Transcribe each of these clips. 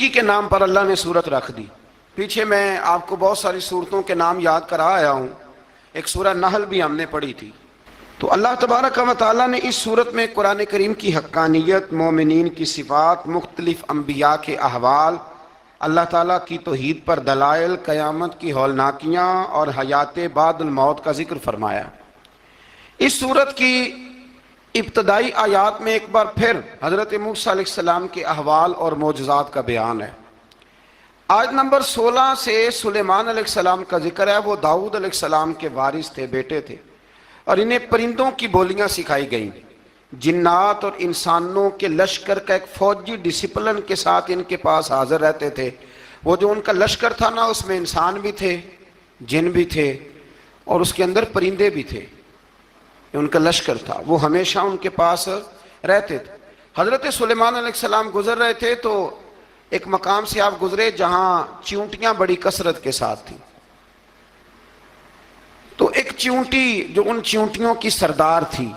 چیونٹی کے نام پر اللہ نے سورت رکھ دی. پیچھے میں آپ کو بہت ساری سورتوں کے نام یاد کرا آیا ہوں. ایک سورہ نحل بھی ہم نے پڑھی تھی. تو اللہ تبارک و تعالیٰ نے اس سورت میں قرآن کریم کی حقانیت، مومنین کی صفات، مختلف انبیاء کے احوال، اللہ تعالیٰ کی توحید پر دلائل، قیامت کی ہولناکیاں اور حیات بعد الموت کا ذکر فرمایا. اس سورت کی ابتدائی آیات میں ایک بار پھر حضرت موسیٰ علیہ السلام کے احوال اور معجزات کا بیان ہے. آیت نمبر 16 سے سلیمان علیہ السلام کا ذکر ہے. وہ داؤد علیہ السلام کے وارث تھے، بیٹے تھے، اور انہیں پرندوں کی بولیاں سکھائی گئیں. جنات اور انسانوں کے لشکر کا ایک فوجی ڈسپلن کے ساتھ ان کے پاس حاضر رہتے تھے. وہ جو ان کا لشکر تھا نا، اس میں انسان بھی تھے، جن بھی تھے، اور اس کے اندر پرندے بھی تھے. ان کا لشکر تھا، وہ ہمیشہ ان کے پاس رہتے تھے. حضرت سلیمان علیہ السلام گزر رہے تھے تو ایک مقام سے آپ گزرے جہاں چیونٹیاں بڑی کثرت کے ساتھ تھیں. تو ایک چیونٹی جو ان چیونٹیوں کی سردار تھی،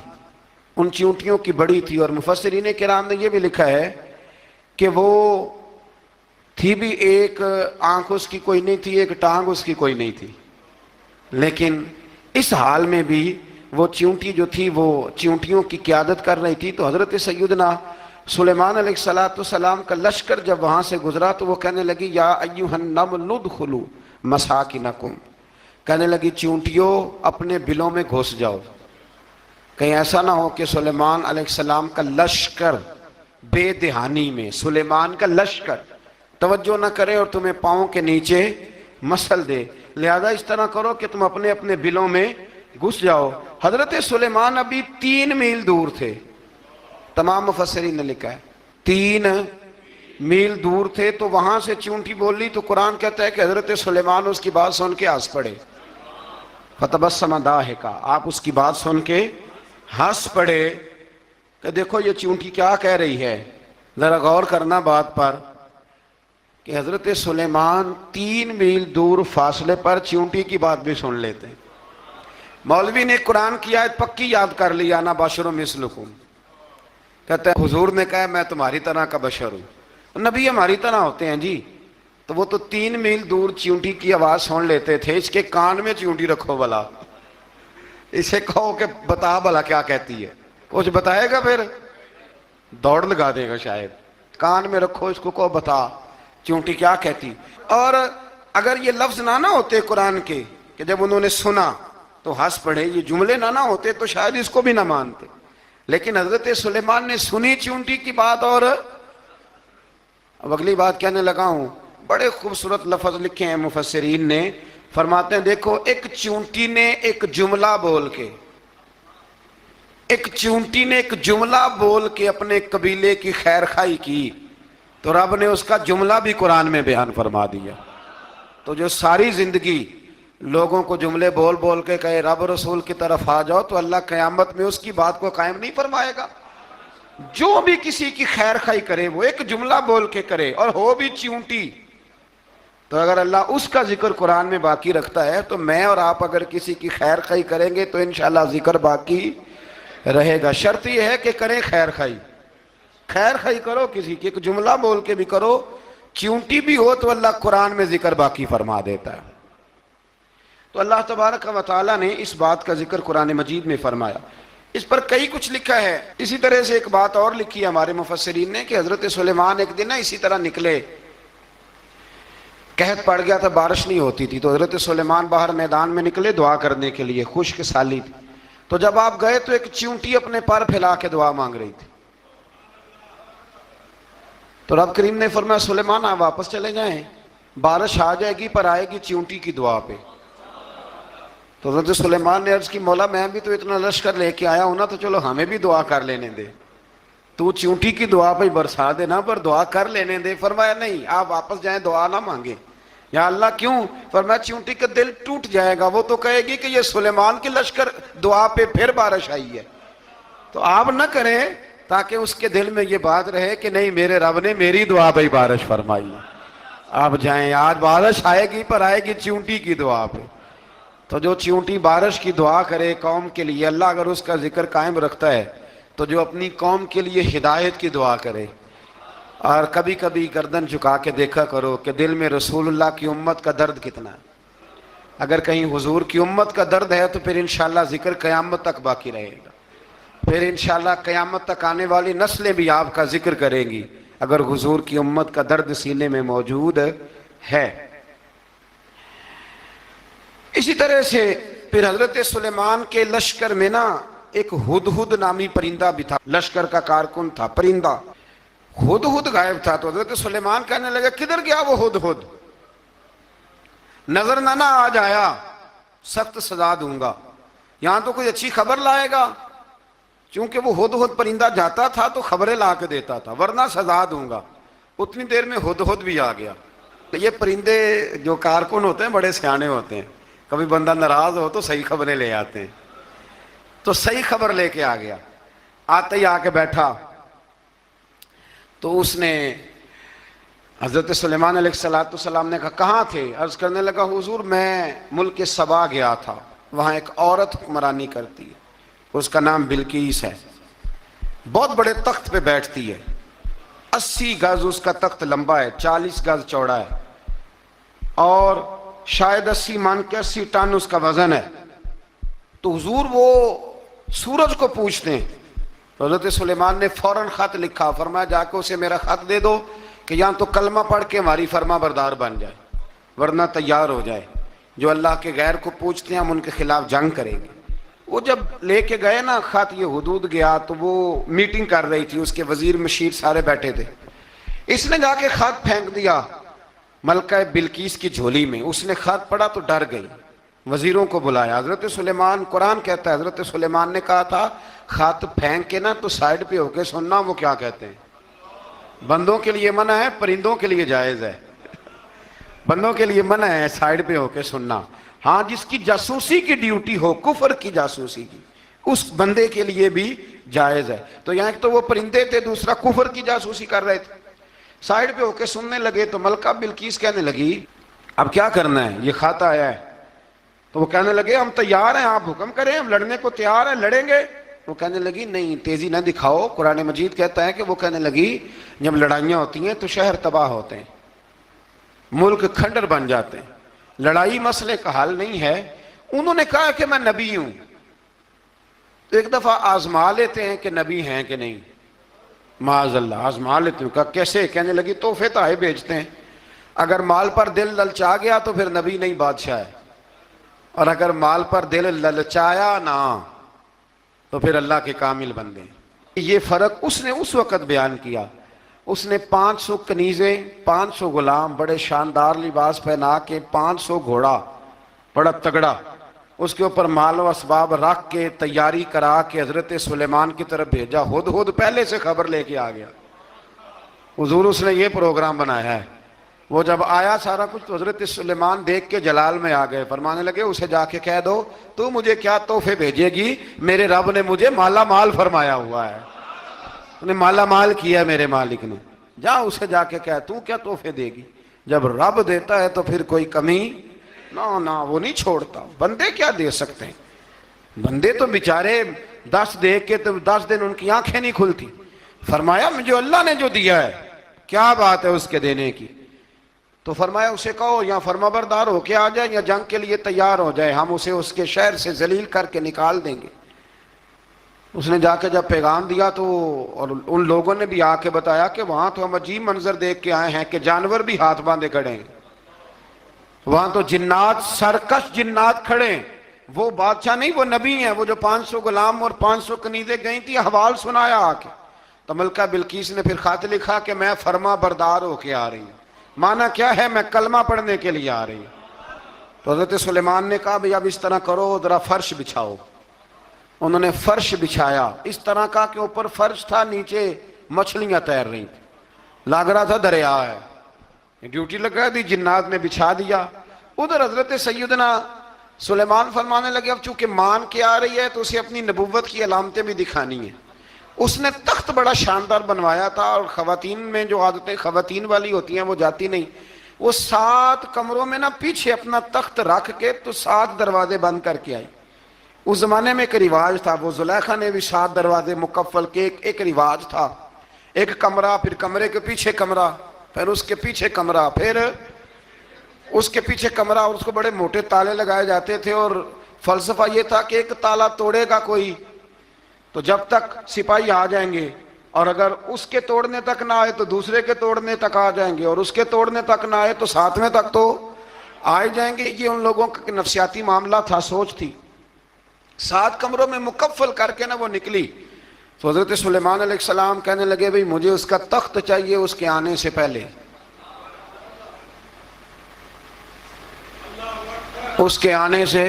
ان چیونٹیوں کی بڑی تھی، اور مفسرین کرام نے یہ بھی لکھا ہے کہ وہ تھی بھی ایک آنکھ اس کی کوئی نہیں تھی، ایک ٹانگ اس کی کوئی نہیں تھی، لیکن اس حال میں بھی وہ چیونٹی جو تھی وہ چیونٹیوں کی قیادت کر رہی تھی. تو حضرت سیدنا سلیمان علیہ السلام کا لشکر جب وہاں سے گزرا تو وہ کہنے لگی یا ایھا النمل ادخلوا مساکنکم، کہنے لگی چیونٹیوں اپنے بلوں میں گھس جاؤ. کہیں ایسا نہ ہو کہ سلیمان علیہ السلام کا لشکر بے دہانی میں، سلیمان کا لشکر توجہ نہ کرے اور تمہیں پاؤں کے نیچے مسل دے. لہذا اس طرح کرو کہ تم اپنے اپنے بلوں میں گھس جاؤ. حضرت سلیمان ابھی 3 میل دور تھے. تمام مفسرین نے لکھا ہے 3 میل دور تھے. تو وہاں سے چیونٹی بول لی تو قرآن کہتا ہے کہ حضرت سلیمان اس کی بات سن کے ہنس پڑے. فتبسم ضاحکا، آپ اس کی بات سن کے ہنس پڑے کہ دیکھو یہ چیونٹی کیا کہہ رہی ہے. ذرا غور کرنا بات پر کہ حضرت سلیمان 3 میل دور فاصلے پر چیونٹی کی بات بھی سن لیتے. مولوی نے قرآن کی آیت پکی یاد کر لی، انا بشر مثلکم. کہتا ہے حضور نے کہا میں تمہاری طرح کا بشر ہوں. نبی ہماری طرح ہوتے ہیں جی. تو وہ تو 3 میل دور چیونٹی کی آواز سن لیتے تھے. اس کے کان میں چیونٹی رکھو بلا، اسے کہو کہ بتا بلا کیا کہتی ہے. کچھ بتائے گا پھر دوڑ لگا دے گا شاید. کان میں رکھو اس کو، کہو بتا چیونٹی کیا کہتی. اور اگر یہ لفظ نہ ہوتے قرآن کے کہ جب انہوں نے سنا تو ہنس پڑے، یہ جملے نہ ہوتے تو شاید اس کو بھی نہ مانتے. لیکن حضرت سلیمان نے سنی چیونٹی کی بات. اور اب اگلی بات کہنے لگا ہوں. بڑے خوبصورت لفظ لکھے ہیں مفسرین نے. فرماتے ہیں دیکھو ایک چیونٹی نے ایک جملہ بول کے، ایک چیونٹی نے ایک جملہ بول کے اپنے قبیلے کی خیر خواہی کی تو رب نے اس کا جملہ بھی قرآن میں بیان فرما دیا. تو جو ساری زندگی لوگوں کو جملے بول بول کے کہے رب رسول کی طرف آ جاؤ، تو اللہ قیامت میں اس کی بات کو قائم نہیں فرمائے گا. جو بھی کسی کی خیر خواہی کرے وہ ایک جملہ بول کے کرے، اور ہو بھی چیونٹی. تو اگر اللہ اس کا ذکر قرآن میں باقی رکھتا ہے تو میں اور آپ اگر کسی کی خیر خواہی کریں گے تو انشاءاللہ ذکر باقی رہے گا. شرط یہ ہے کہ کریں خیر خواہی. خیر خواہی کرو کسی کی، ایک جملہ بول کے بھی کرو. چیونٹی بھی ہو تو اللہ قرآن میں ذکر باقی فرما دیتا ہے. تو اللہ تبارک و تعالیٰ نے اس بات کا ذکر قرآن مجید میں فرمایا. اس پر کئی کچھ لکھا ہے. اسی طرح سے ایک بات اور لکھی ہے ہمارے مفسرین نے کہ حضرت سلیمان ایک دن اسی طرح نکلے. قحط پڑ گیا تھا، بارش نہیں ہوتی تھی. تو حضرت سلیمان باہر میدان میں نکلے دعا کرنے کے لیے، خشک سالی تھی. تو جب آپ گئے تو ایک چیونٹی اپنے پر پھیلا کے دعا مانگ رہی تھی. تو رب کریم نے فرمایا سلیمان آپ واپس چلے جائیں، بارش آ جائے گی پر آئے گی چیونٹی کی دعا پہ. تو حضرت سلیمان نے عرض کی مولا میں بھی تو اتنا لشکر لے کے آیا ہوں نا، تو چلو ہمیں بھی دعا کر لینے دے. تو چیونٹی کی دعا پہ برسا دینا پر دعا کر لینے دے. فرمایا نہیں آپ واپس جائیں، دعا نہ مانگیں. یا اللہ کیوں؟ فرمایا چیونٹی کا دل ٹوٹ جائے گا، وہ تو کہے گی کہ یہ سلیمان کی لشکر دعا پہ پھر بارش آئی ہے. تو آپ نہ کریں تاکہ اس کے دل میں یہ بات رہے کہ نہیں میرے رب نے میری دعا پہ بارش فرمائی. آپ جائیں، آج بارش آئے گی پر آئے گی چیونٹی کی دعا پہ. تو جو چیونٹی بارش کی دعا کرے قوم کے لیے، اللہ اگر اس کا ذکر قائم رکھتا ہے تو جو اپنی قوم کے لیے ہدایت کی دعا کرے اور کبھی کبھی گردن جھکا کے دیکھا کرو کہ دل میں رسول اللہ کی امت کا درد کتنا ہے. اگر کہیں حضور کی امت کا درد ہے تو پھر انشاءاللہ ذکر قیامت تک باقی رہے گا. پھر انشاءاللہ قیامت تک آنے والی نسلیں بھی آپ کا ذکر کریں گی اگر حضور کی امت کا درد سینے میں موجود ہے. اسی طرح سے پھر حضرت سلیمان کے لشکر میں نا ایک ہدہد نامی پرندہ بھی تھا. لشکر کا کارکن تھا پرندہ. ہدہد غائب تھا تو حضرت سلیمان کہنے لگا کدھر گیا وہ ہدہد؟ نظر نہ آ جایا سخت سزا دوں گا. یہاں تو کوئی اچھی خبر لائے گا. چونکہ وہ ہدہد پرندہ جاتا تھا تو خبریں لا کے دیتا تھا ورنہ سزا دوں گا. اتنی دیر میں ہدہد بھی آ گیا. تو یہ پرندے جو کارکن ہوتے ہیں بڑے سیانے ہوتے ہیں. کبھی بندہ ناراض ہو تو صحیح خبریں لے آتے ہیں. تو صحیح خبر لے کے آ گیا. آتے ہی آ کے بیٹھا تو اس نے حضرت سلیمان علیہ السلام نے کہا کہاں تھے؟ عرض کرنے لگا حضور میں ملک سبا گیا تھا. وہاں ایک عورت حکمرانی کرتی ہے, اس کا نام بلقیس ہے. بہت بڑے تخت پہ بیٹھتی ہے. 80 گز اس کا تخت لمبا ہے, 40 گز چوڑا ہے, اور شاید 80 مان کے 80 ٹن اس کا وزن ہے. تو حضور وہ سورج کو پوچھتے ہیں. تو حضرت سلیمان نے فوراً خط لکھا, فرمایا جا کے اسے میرا خط دے دو کہ یہاں تو کلمہ پڑھ کے ہماری فرما بردار بن جائے ورنہ تیار ہو جائے. جو اللہ کے غیر کو پوچھتے ہیں ہم ان کے خلاف جنگ کریں گے. وہ جب لے کے گئے نا خط, یہ حدود گیا تو وہ میٹنگ کر رہی تھی, اس کے وزیر مشیر سارے بیٹھے تھے. اس نے جا کے خط پھینک دیا ملکہ بلقیس کی جھولی میں. اس نے خط پڑھا تو ڈر گئی. وزیروں کو بلایا. حضرت سلیمان, قرآن کہتا ہے حضرت سلیمان نے کہا تھا خط پھینک کے نا تو سائڈ پہ ہو کے سننا وہ کیا کہتے ہیں. بندوں کے لیے منع ہے, پرندوں کے لیے جائز ہے. بندوں کے لیے منع ہے سائڈ پہ ہو کے سننا. ہاں جس کی جاسوسی کی ڈیوٹی ہو, کفر کی جاسوسی کی, اس بندے کے لیے بھی جائز ہے. تو یہاں ایک تو وہ پرندے تھے, دوسرا کفر کی جاسوسی کر رہے تھے. سائڈ پہ ہو کے سننے لگے تو ملکہ بلقیس کہنے لگی اب کیا کرنا ہے, یہ خط آیا ہے. تو وہ کہنے لگے ہم تیار ہیں, آپ حکم کریں, ہم لڑنے کو تیار ہیں, لڑیں گے. وہ کہنے لگی نہیں تیزی نہ دکھاؤ. قرآن مجید کہتا ہے کہ وہ کہنے لگی جب لڑائیاں ہوتی ہیں تو شہر تباہ ہوتے ہیں, ملک کھنڈر بن جاتے ہیں, لڑائی مسئلے کا حل نہیں ہے. انہوں نے کہا کہ میں نبی ہوں. تو ایک دفعہ آزما لیتے ہیں کہ نبی ہیں کہ نہیں, معاذ اللہ آزما لیتے ہیں. کہا کیسے؟ کہنے لگی تحفے تحائف بھیجتے ہیں. اگر مال پر دل للچا گیا تو پھر نبی نہیں بادشاہ ہے, اور اگر مال پر دل للچایا نہ تو پھر اللہ کے کامل بندے. یہ فرق اس نے اس وقت بیان کیا. اس نے 500 کنیزیں, 500 غلام, بڑے شاندار لباس پہنا کے, 500 گھوڑا بڑا تگڑا, اس کے اوپر مال و اسباب رکھ کے تیاری کرا کے حضرت سلیمان کی طرف بھیجا. ہدہد پہلے سے خبر لے کے آ گیا. حضور اس نے یہ پروگرام بنایا ہے. وہ جب آیا سارا کچھ تو حضرت سلیمان دیکھ کے جلال میں آ گئے. فرمانے لگے اسے جا کے کہہ دو تو مجھے کیا تحفے بھیجے گی, میرے رب نے مجھے مالا مال فرمایا ہوا ہے, انہیں مالا مال کیا میرے مالک نے. جا اسے جا کے کہہ تو کیا تحفے دے گی. جب رب دیتا ہے تو پھر کوئی کمی نہ وہ نہیں چھوڑتا. بندے کیا دے سکتے ہیں, بندے تو بیچارے 10 دے کے تو 10 دن ان کی آنکھیں نہیں کھلتی. فرمایا مجھے اللہ نے جو دیا ہے کیا بات ہے اس کے دینے کی. تو فرمایا اسے کہو یا فرما بردار ہو کے آ جائے یا جنگ کے لیے تیار ہو جائے, ہم اسے اس کے شہر سے ذلیل کر کے نکال دیں گے. اس نے جا کے جب پیغام دیا تو اور ان لوگوں نے بھی آ کے بتایا کہ وہاں تو ہم عجیب منظر دیکھ کے آئے ہیں کہ جانور بھی ہاتھ باندھے کھڑے ہیں, وہاں تو جنات, سرکش جنات کھڑے ہیں. وہ بادشاہ نہیں, وہ نبی ہیں. وہ جو 500 غلام اور 500 کنیزیں گئی تھی, حوال سنایا آ کے. تو ملکہ بلقیس نے پھر خط لکھا کہ میں فرما بردار ہو کے آ رہی ہوں. مانا کیا ہے, میں کلمہ پڑھنے کے لیے آ رہی ہوں. تو حضرت سلیمان نے کہا بھئی اب اس طرح کرو, ذرا فرش بچھاؤ. انہوں نے فرش بچھایا اس طرح کا کہ اوپر فرش تھا, نیچے مچھلیاں تیر رہی تھیں, لگ رہا تھا دریا ہے. ڈیوٹی لگا دی, جنات نے بچھا دیا. ادھر حضرت سیدنا سلیمان فرمانے لگے اب چونکہ مان کے آ رہی ہے تو اسے اپنی نبوت کی علامتیں بھی دکھانی ہیں. اس نے تخت بڑا شاندار بنوایا تھا, اور خواتین میں جو عادتیں خواتین والی ہوتی ہیں وہ جاتی نہیں. وہ 7 کمروں میں نا پیچھے اپنا تخت رکھ کے تو 7 دروازے بند کر کے آئی. اس زمانے میں ایک رواج تھا, وہ زلیخا نے بھی 7 دروازے مکفل کے, ایک رواج تھا. ایک کمرہ، پھر کمرے کے پیچھے کمرہ، پھر اس کے پیچھے کمرہ، پھر اس کے پیچھے کمرہ، اور اس کو بڑے موٹے تالے لگائے جاتے تھے، اور فلسفہ یہ تھا کہ ایک تالا توڑے گا کوئی تو جب تک سپاہی آ جائیں گے، اور اگر اس کے توڑنے تک نہ آئے تو دوسرے کے توڑنے تک آ جائیں گے، اور اس کے توڑنے تک نہ آئے تو ساتویں تک تو آئے جائیں گے۔ یہ ان لوگوں کا نفسیاتی معاملہ تھا، سوچ تھی۔ 7 کمروں میں مکفل کر کے وہ نکلی تو حضرت سلیمان علیہ السلام کہنے لگے بھئی مجھے اس کا تخت چاہیے اس کے آنے سے پہلے، اس کے آنے سے۔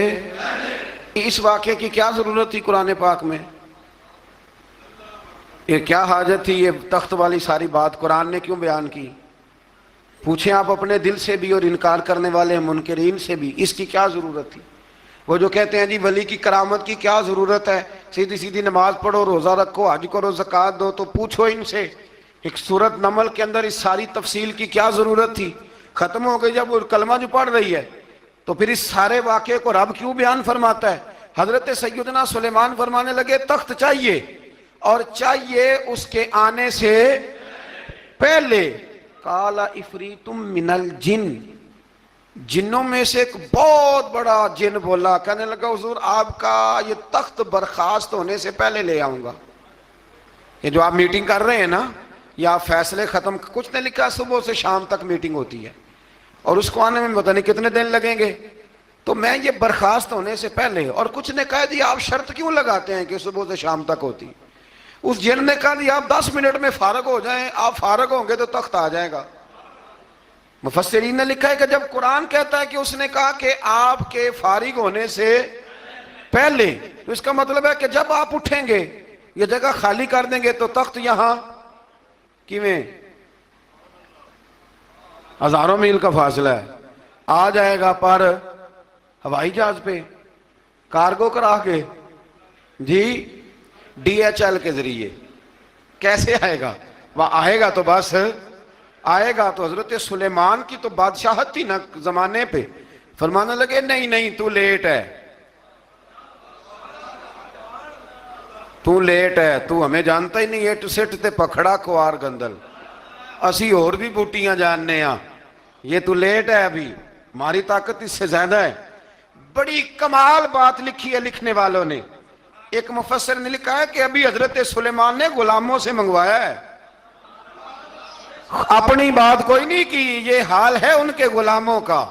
اس واقعے کی کیا ضرورت تھی قرآن پاک میں؟ یہ کیا حاجت تھی یہ تخت والی ساری بات قرآن نے کیوں بیان کی؟ پوچھیں آپ اپنے دل سے بھی اور انکار کرنے والے منکرین سے بھی، اس کی کیا ضرورت تھی؟ وہ جو کہتے ہیں جی ولی کی کرامت کی کیا ضرورت ہے، سیدھی سیدھی نماز پڑھو، روزہ رکھو، حج کرو، زکوٰۃ دو، تو پوچھو ان سے ایک سورت نمل کے اندر اس ساری تفصیل کی کیا ضرورت تھی؟ ختم ہو گئی جب وہ کلمہ جو پڑھ رہی ہے، تو پھر اس سارے واقعے کو رب کیوں بیان فرماتا ہے؟ حضرت سیدنا سلیمان فرمانے لگے تخت چاہیے، اور چاہیے اس کے آنے سے پہلے۔ قال عفریت من الجن، جنوں میں سے ایک بہت بڑا جن بولا، کہنے لگا حضور آپ کا یہ تخت برخاست ہونے سے پہلے لے آؤں گا۔ یہ جو آپ میٹنگ کر رہے ہیں نا، یا آپ فیصلے ختم، کچھ نے لکھا صبح سے شام تک میٹنگ ہوتی ہے اور اس کو آنے میں پتہ نہیں کتنے دن لگیں گے، تو میں یہ برخاست ہونے سے پہلے، اور کچھ نے کہا جی آپ شرط کیوں لگاتے ہیں کہ صبح سے شام تک ہوتی؟ اس جن نے کہا جی آپ 10 منٹ میں فارغ ہو جائیں، آپ فارغ ہوں گے تو تخت آ جائے گا۔ مفسرین نے لکھا ہے کہ جب قرآن کہتا ہے کہ اس نے کہا کہ آپ کے فارغ ہونے سے پہلے، تو اس کا مطلب ہے کہ جب آپ اٹھیں گے، یہ جگہ خالی کر دیں گے تو تخت یہاں کیویں ہزاروں میل کا فاصلہ ہے، آ جائے گا، پر ہوائی جہاز پہ کارگو کرا کے، جی DHL کے ذریعے کیسے آئے گا؟ وہ آئے گا تو بس آئے گا۔ تو حضرت سلیمان کی تو بادشاہت تھی نا زمانے پہ، فرمانے لگے نہیں نہیں تو لیٹ ہے، تو لیٹ ہے، تو ہمیں جانتا ہی نہیں ہے، تو سٹ تے پکھڑا کوار گندل، اسی اور بھی بوٹیاں جاننے ہاں، یہ تو لیٹ ہے، ابھی ہماری طاقت اس سے زیادہ ہے۔ بڑی کمال بات لکھی ہے لکھنے والوں نے۔ ایک مفسر نے لکھا ہے کہ ابھی حضرت سلیمان نے غلاموں سے منگوایا ہے، اپنی بات کوئی نہیں کی، یہ حال ہے ان کے غلاموں کا،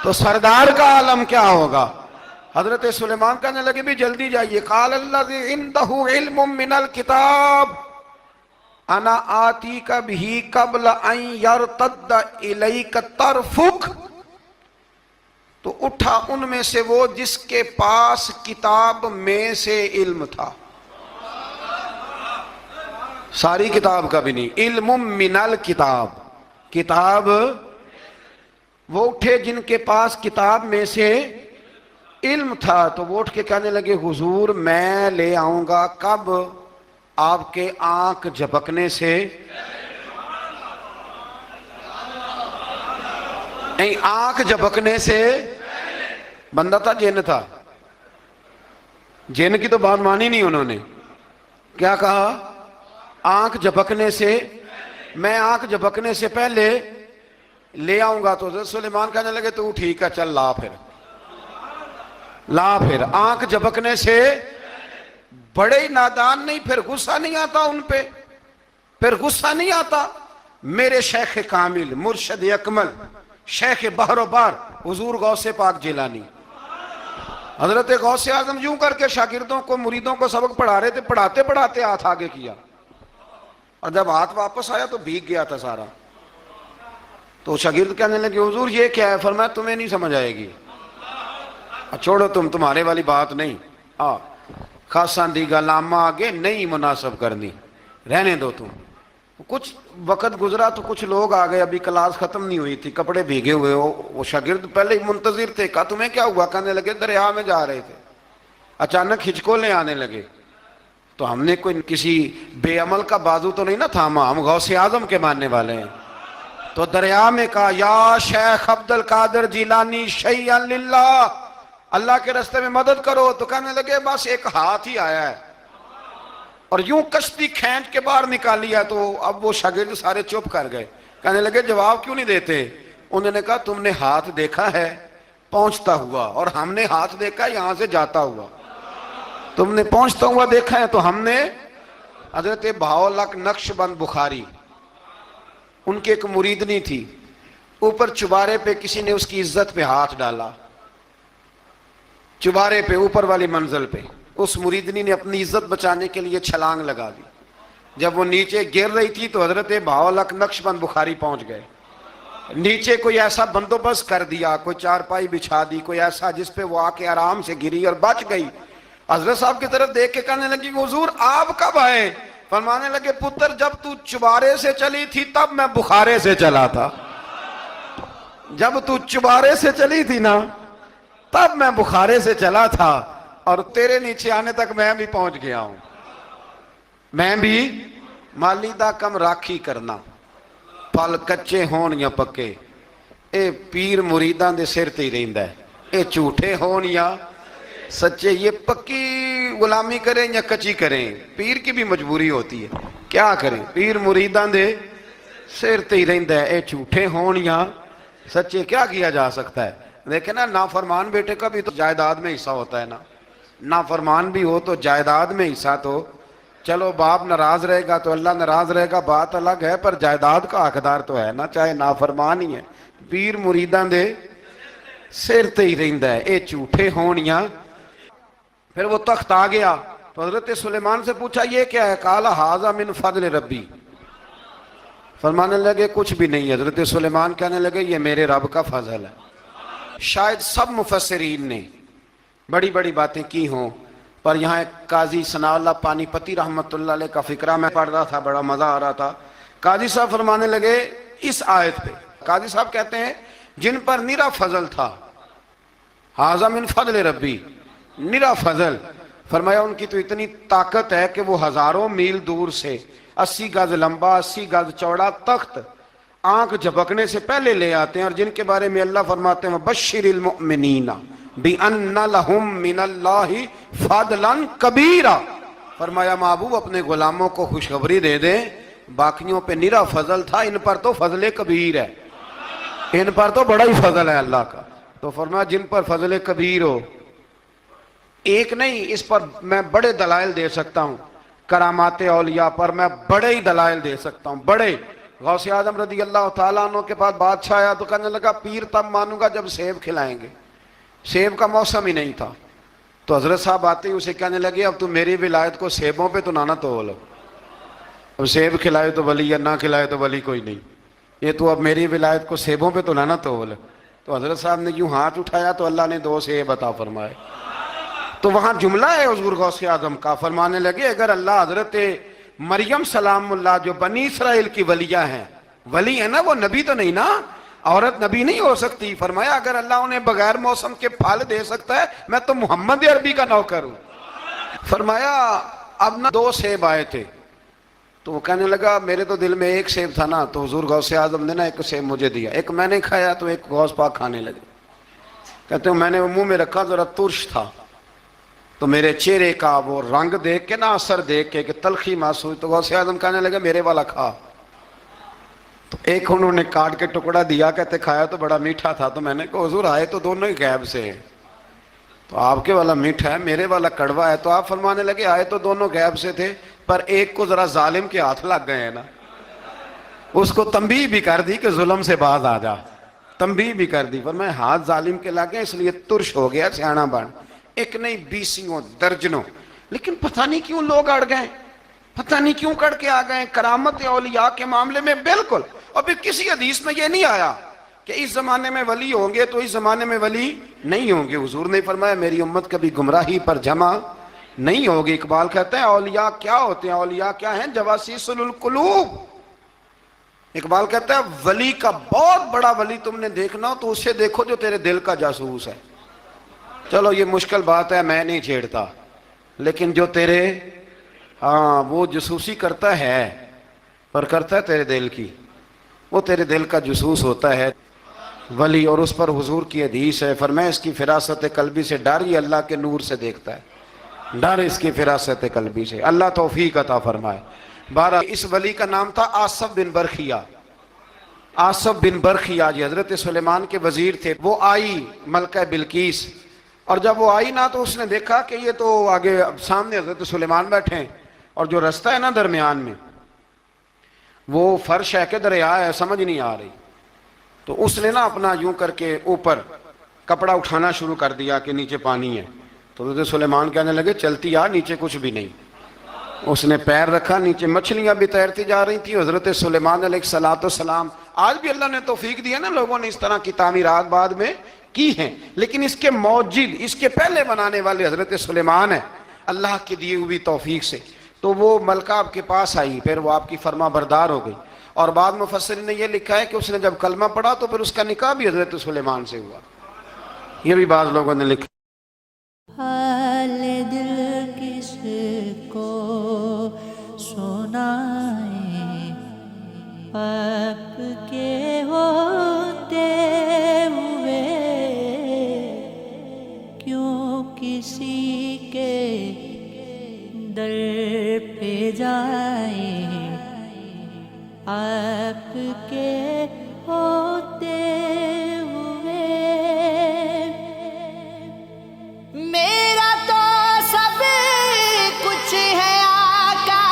تو سردار کا عالم کیا ہوگا؟ حضرت سلیمان کہنے لگے بھی جلدی جائیے۔ قال الذی عنده علم من الکتاب انا آتیک بہ قبل ان یرتد الیک طرفک، تو اٹھا ان میں سے وہ جس کے پاس کتاب میں سے علم تھا، ساری کتاب کا بھی نہیں، علم من الکتاب، کتاب، وہ اٹھے جن کے پاس کتاب میں سے علم تھا، تو وہ اٹھ کے کہنے لگے حضور میں لے آؤں گا، کب؟ آپ کے آنکھ جھپکنے سے، نہیں آنکھ جھپکنے سے، بندہ تھا جن تھا؟ جن کی تو بات مانی نہیں انہوں نے، کیا کہا؟ آنکھ جھپکنے سے، میں آنکھ جھپکنے سے پہلے لے آؤں گا۔ تو حضرت سلیمان کہنے لگے تو ٹھیک ہے چل لا، پھر لا، پھر آنکھ جھپکنے سے، بڑے ہی نادان نہیں، پھر غصہ نہیں آتا ان پہ، پھر غصہ نہیں آتا۔ میرے شیخ کامل، مرشد اکمل، شیخ بحر و بار، حضور غوث پاک جیلانی، حضرت غوث اعظم یوں کر کے شاگردوں کو، مریدوں کو سبق پڑھا رہے تھے، پڑھاتے پڑھاتے ہاتھ آگے کیا، اور جب ہاتھ واپس آیا تو بھیگ گیا تھا سارا۔ تو شاگرد کہنے لگے حضور یہ کیا ہے؟ فرمایا تمہیں نہیں سمجھ آئے گی، چھوڑو تمہارے والی بات نہیں، خاصاں دی گلامہ آگے نہیں مناسب کرنی، رہنے دو تم۔ کچھ وقت گزرا تو کچھ لوگ آ گئے، ابھی کلاس ختم نہیں ہوئی تھی، کپڑے بھیگے ہوئے ہو، وہ شاگرد پہلے ہی منتظر تھے، کہا تمہیں کیا ہوا؟ کہنے لگے دریا میں جا رہے تھے، اچانک ہچکولیں آنے لگے، تو ہم نے کوئی کسی بے عمل کا بازو تو نہیں نہ تھاما، ہم غوث اعظم کے ماننے والے ہیں، تو دریا میں کہا یا شیخ عبد القادر جیلانی شیئا للہ، اللہ کے راستے میں مدد کرو، تو کہنے لگے بس ایک ہاتھ ہی آیا ہے، اور یوں کشتی کھینچ کے باہر نکالی ہے. تو اب وہ شاگرد سارے چپ کر گئے, کہنے لگے جواب کیوں نہیں دیتے؟ انہوں نے کہا تم نے ہاتھ دیکھا ہے پہنچتا ہوا, اور ہم نے ہاتھ دیکھا یہاں سے جاتا ہوا. تم نے پہنچتا ہوا دیکھا ہے تو ہم نے. حضرت بہاؤالحق نقشبند بخاری, ان کی ایک مریدنی تھی, اوپر چبارے پہ کسی نے اس کی عزت پہ ہاتھ ڈالا, چبارے پہ اوپر والی منزل پہ. اس مریدنی نے اپنی عزت بچانے کے لیے چھلانگ لگا دی. جب وہ نیچے گر رہی تھی تو حضرت بہاؤالحق نقشبند بخاری پہنچ گئے. نیچے کوئی ایسا بندوبست کر دیا, کوئی چارپائی بچھا دی, کوئی ایسا جس پہ وہ آ کے آرام سے گری اور بچ گئی. حضرت صاحب کی طرف دیکھ کے کہنے لگی حضور آپ کب آئے؟ فرمانے لگے پتر جب تو چبارے سے چلی تھی تب میں بخارے سے چلا تھا. جب تو چبارے سے چلی تھی نا تب میں بخارے سے چلا تھا, اور تیرے نیچے آنے تک میں بھی پہنچ گیا ہوں. میں بھی مالیدہ کم راکھی کرنا, پھل کچے ہون یا پکے, اے پیر مریداں دے سر تے ہی رہندا ہے. اے جھوٹے ہون یا سچے, یہ پکی غلامی کریں یا کچی کریں, پیر کی بھی مجبوری ہوتی ہے. کیا کریں, پیر مریداں دے سر تے ہی رہندا ہے. اے جھوٹے ہون یا سچے, کیا کیا جا سکتا ہے؟ دیکھیں نا, نافرمان بیٹے کا بھی تو جائیداد میں حصہ ہوتا ہے نا. نافرمان بھی ہو تو جائیداد میں حصہ تو, چلو باپ ناراض رہے گا تو اللہ ناراض رہے گا, بات الگ ہے, پر جائیداد کا حقدار تو ہے نا, چاہے نافرمان ہی ہے. پیر مریداں دے سر تے ہی رہندا ہے. اے جھوٹے ہون یا. پھر وہ تخت آ گیا تو حضرت سلیمان سے پوچھا یہ کیا ہے؟ قال ھذا من فضل ربی. فرمانے لگے کچھ بھی نہیں. حضرت سلیمان کہنے لگے یہ میرے رب کا فضل ہے. شاید سب مفسرین نے بڑی بڑی باتیں کی ہوں, پر یہاں ایک قاضی ثناء اللہ پانی پتی رحمت اللہ علیہ کا فقرہ میں پڑھ رہا تھا, بڑا مزہ آ رہا تھا. قاضی صاحب فرمانے لگے اس آیت پہ, قاضی صاحب کہتے ہیں جن پر نرا فضل تھا, ھذا من فضل ربی, نرا فضل. فرمایا ان کی تو اتنی طاقت ہے کہ وہ ہزاروں میل دور سے 80 گز لمبا 80 گز چوڑا تخت آنکھ جھپکنے سے پہلے لے آتے ہیں, اور جن کے بارے میں اللہ فرماتے ہیں بشر المؤمنین بِأَنَّ لَهُم مِّنَ اللَّهِ فَضْلًا كَبِيرًا. فرمایا محبوب اپنے غلاموں کو خوشخبری دے دیں, باقیوں پہ نرا فضل تھا, ان پر تو فضل کبیر ہے, ان پر تو بڑا ہی فضل ہے اللہ کا. تو فرمایا جن پر فضل کبیر ہو, ایک نہیں, اس پر میں بڑے دلائل دے سکتا ہوں. کرامات اولیاء پر میں بڑے ہی دلائل دے سکتا ہوں, بڑے. غوث اعظم رضی اللہ تعالیٰ عنہ کے پاس بادشاہ آیا تو کہنے لگا پیر تب مانوں گا جب سیب کھلائیں گے. سیب کا موسم ہی نہیں تھا. تو حضرت صاحب آتے ہی اسے کہنے لگے اب تو میری ولایت کو سیبوں پہ تو نہ تول, اب سیب کھلائے تو ولی, یا نہ کھلائے تو ولی کوئی نہیں, یہ تو اب میری ولایت کو سیبوں پہ تو نہ تول. تو حضرت صاحب نے یوں ہاتھ اٹھایا تو اللہ نے 2 سیب عطا فرمائے. تو وہاں جملہ ہے حضور غوث اعظم کا, فرمانے لگے اگر اللہ حضرت مریم سلام اللہ جو بنی اسرائیل کی ولیہ ہیں, ولی ہے نا, وہ نبی تو نہیں نا, عورت نبی نہیں ہو سکتی. فرمایا اگر اللہ انہیں بغیر موسم کے پھل دے سکتا ہے, میں تو محمد عربی کا نوکر ہوں. فرمایا اب نہ 2 سیب آئے تھے, تو وہ کہنے لگا میرے تو دل میں 1 سیب تھا نا, تو حضور غوث اعظم نے نا 1 سیب مجھے دیا, 1 میں نے کھایا تو 1 غوث پاک کھانے لگے. کہتے ہیں میں نے منہ میں رکھا, ذرا ترش تھا, تو میرے چہرے کا وہ رنگ دیکھ کے نا, اثر دیکھ کے کہ تلخی محسوس, تو غوث اعظم کہنے لگے میرے والا کھا. تو 1 انہوں نے کاٹ کے ٹکڑا دیا, کہتے کھایا تو بڑا میٹھا تھا. تو میں نے کہا حضور آئے تو دونوں ہی غیب سے ہیں, تو آپ کے والا میٹھا ہے, میرے والا کڑوا ہے. تو آپ فرمانے لگے آئے تو دونوں غیب سے تھے, پر ایک کو ذرا ظالم کے ہاتھ لگ گئے ہیں نا, اس کو تنبیہ بھی کر دی کہ ظلم سے باز آ جا, تنبیہ بھی کر دی. فرمایا ہاتھ ظالم کے لگ گئے اس لیے ترش ہو گیا, سیانا بن. 1 نہیں 20 درجنوں. لیکن پتہ نہیں کیوں لوگ اڑ گئے, پتہ نہیں کیوں کڑ کے آ گئے کرامت اولیاء کے معاملے میں. بالکل, اور پھر کسی حدیث میں یہ نہیں آیا کہ اس زمانے میں ولی ہوں گے تو اس زمانے میں ولی نہیں ہوں گے. حضور نے فرمایا میری امت کبھی گمراہی پر جمع نہیں ہوگی. اقبال کہتے ہیں اولیاء کیا ہوتے ہیں, اولیاء کیا ہیں, جواسیس القلوب. اقبال کہتا ہے ولی کا بہت بڑا ولی تم نے دیکھنا ہو تو اسے دیکھو جو تیرے دل کا جاسوس ہے. چلو یہ مشکل بات ہے, میں نہیں چھیڑتا, لیکن جو تیرے وہ جاسوسی کرتا ہے, پر کرتا ہے تیرے دل کی, وہ تیرے دل کا جاسوس ہوتا ہے ولی. اور اس پر حضور کی حدیث ہے, فرمایا اس کی فراست قلبی سے ڈر, یہ اللہ کے نور سے دیکھتا ہے. ڈر اس کی فراست قلبی سے، اللہ توفیق عطا فرمائے۔ بارہ اس ولی کا نام تھا آصف بن برخیہ۔ آصف بن برخیہ جی حضرت سلیمان کے وزیر تھے۔ وہ آئی ملکہ بلقیس، اور جب وہ آئی نا تو اس نے دیکھا کہ یہ تو آگے سامنے حضرت سلیمان بیٹھے ہیں، اور جو رستہ ہے نا درمیان میں وہ فرش ہے کہ دریا ہے سمجھ نہیں آ رہی، تو اس نے نا اپنا یوں کر کے اوپر کپڑا اٹھانا شروع کر دیا کہ نیچے پانی ہے، تو حضرت سلیمان کہنے لگے چلتی آ، نیچے کچھ بھی نہیں۔ اس نے پیر رکھا، نیچے مچھلیاں بھی تیرتی جا رہی تھی۔ حضرت سلیمان علیہ السلام، آج بھی اللہ نے توفیق دیا نا، لوگوں نے اس طرح کی تعمیرات بعد میں کی ہیں، لیکن اس کے موجد، اس کے پہلے بنانے والے حضرت سلیمان ہیں اللہ کی دی ہوئی توفیق سے۔ تو وہ ملکہ آپ کے پاس آئی، پھر وہ آپ کی فرما بردار ہو گئی، اور بعد مفسرین نے یہ لکھا ہے کہ اس نے جب کلمہ پڑھا تو پھر اس کا نکاح بھی حضرت سلیمان سے ہوا، یہ بھی بعض لوگوں نے لکھا۔ حال دل کس کو سنائیں، آپ کے ہوتے ہوئے کیوں کسی کے در پہ جائیں، آپ کے ہوتے ہوئے میرا تو سب کچھ ہے آقا،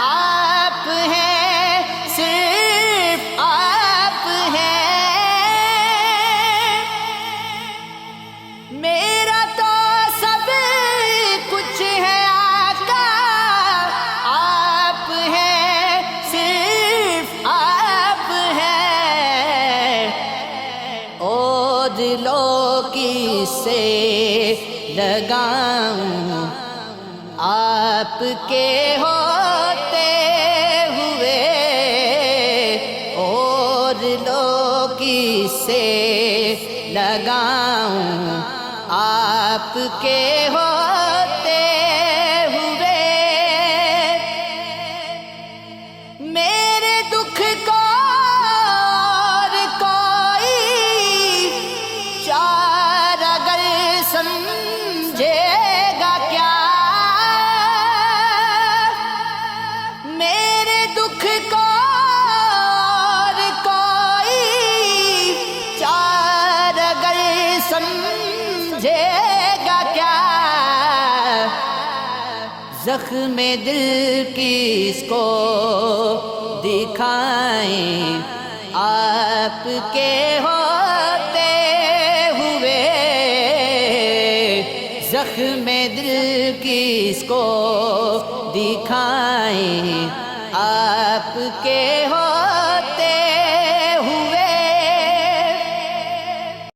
آپ ہیں، صرف آپ ہیں، میرا تو سب کچھ ہے آقا، آپ ہیں، صرف آپ ہیں، او دلوں کی سے لگاؤں، آپ کے ہوتے ہوئے، اور لوگ سے لگاؤں، آپ کے ہوتے ہوئے، میرے دکھ کو اور کوئی چار اگر سمجھے گا کیا، میرے دکھ کو اور کوئی چار اگر سمجھے گا کیا، زخم دل کس کو دکھائیں، آپ کے ہوتے ہوئے، زخم دل کس کو دکھائیں، آپ کے